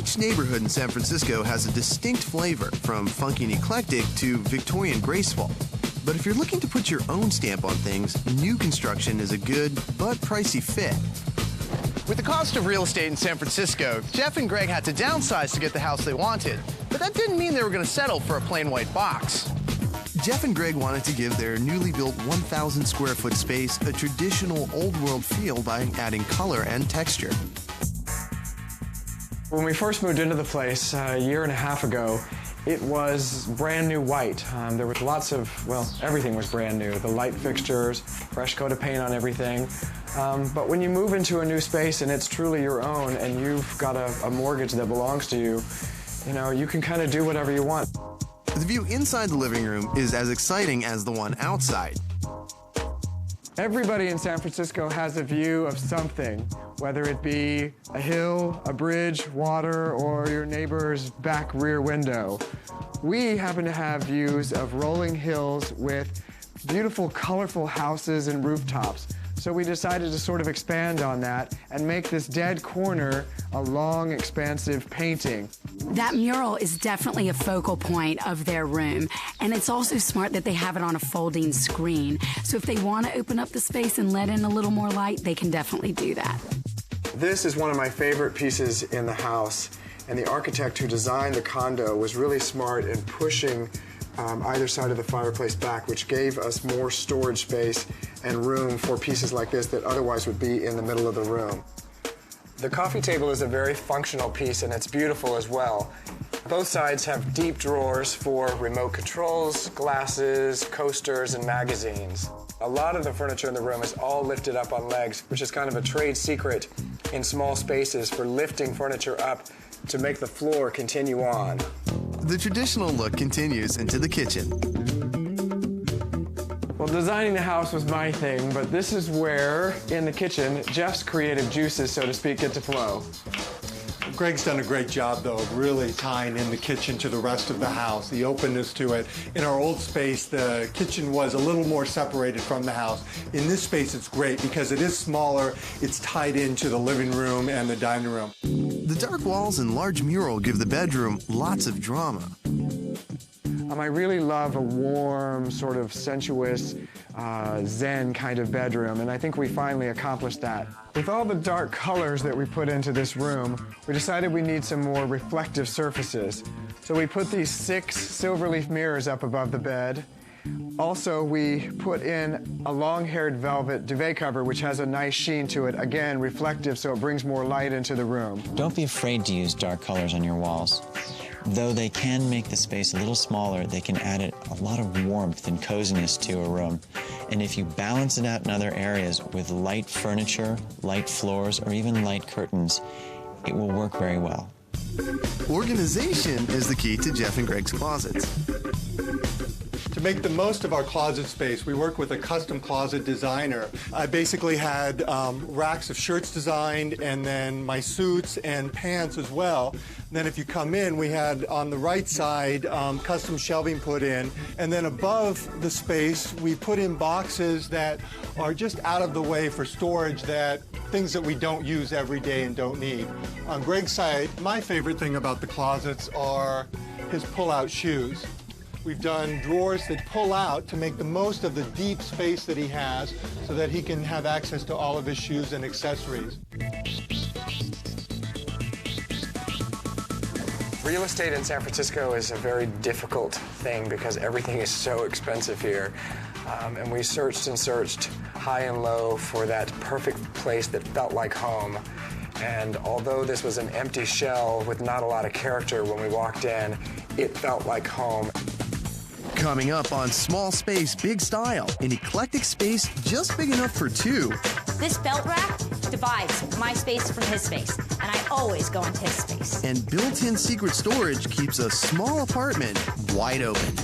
Each neighborhood in San Francisco has a distinct flavor, from funky and eclectic to Victorian graceful. But if you're looking to put your own stamp on things, new construction is a good but pricey fit. With the cost of real estate in San Francisco, Jeff and Greg had to downsize to get the house they wanted. But that didn't mean they were going to settle for a plain white box. Jeff and Greg wanted to give their newly built 1,000 square foot space a traditional old world feel by adding color and texture. When we first moved into the place a year and a half ago, it was brand new white. There was lots of, well, everything was brand new. The light fixtures, fresh coat of paint on everything. But when you move into a new space and it's truly your own and you've got a mortgage that belongs to you, you know, you can kind of do whatever you want. The view inside the living room is as exciting as the one outside. Everybody in San Francisco has a view of something, whether it be a hill, a bridge, water, or your neighbor's back rear window. We happen to have views of rolling hills with beautiful, colorful houses and rooftops. So we decided to sort of expand on that and make this dead corner a long, expansive painting. That mural is definitely a focal point of their room, and it's also smart that they have it on a folding screen. So if they want to open up the space and let in a little more light, they can definitely do that. This is one of my favorite pieces in the house, and the architect who designed the condo was really smart in pushing either side of the fireplace back, which gave us more storage space and room for pieces like this that otherwise would be in the middle of the room. The coffee table is a very functional piece, and it's beautiful as well. Both sides have deep drawers for remote controls, glasses, coasters, and magazines. A lot of the furniture in the room is all lifted up on legs, which is kind of a trade secret in small spaces for lifting furniture up to make the floor continue on. The traditional look continues into the kitchen. Well, designing the house was my thing, but this is where, in the kitchen, Jeff's creative juices, so to speak, get to flow. Greg's done a great job, though, of really tying in the kitchen to the rest of the house, the openness to it. In our old space, the kitchen was a little more separated from the house. In this space, it's great because it is smaller. It's tied into the living room and the dining room. The dark walls and large mural give the bedroom lots of drama. I really love a warm, sort of sensuous, zen kind of bedroom, and I think we finally accomplished that. With all the dark colors that we put into this room, we decided we need some more reflective surfaces. So we put these 6 silverleaf mirrors up above the bed. Also, we put in a long-haired velvet duvet cover, which has a nice sheen to it, again, reflective, so it brings more light into the room. Don't be afraid to use dark colors on your walls. Though they can make the space a little smaller, they can add a lot of warmth and coziness to a room. And if you balance it out in other areas with light furniture, light floors, or even light curtains, it will work very well. Organization is the key to Jeff and Greg's closets. To make the most of our closet space, we worked with a custom closet designer. I basically had racks of shirts designed, and then my suits and pants as well. And then if you come in, we had on the right side custom shelving put in, and then above the space we put in boxes that are just out of the way for storage, that things that we don't use every day and don't need. On Greg's side, my favorite thing about the closets are his pull-out shoes. We've done drawers that pull out to make the most of the deep space that he has so that he can have access to all of his shoes and accessories. Real estate in San Francisco is a very difficult thing because everything is so expensive here. And we searched and searched high and low for that perfect place that felt like home. And although this was an empty shell with not a lot of character when we walked in, it felt like home. Coming up on Small Space, Big Style, an eclectic space just big enough for 2. This belt rack divides my space from his space, and I always go into his space. And built-in secret storage keeps a small apartment wide open.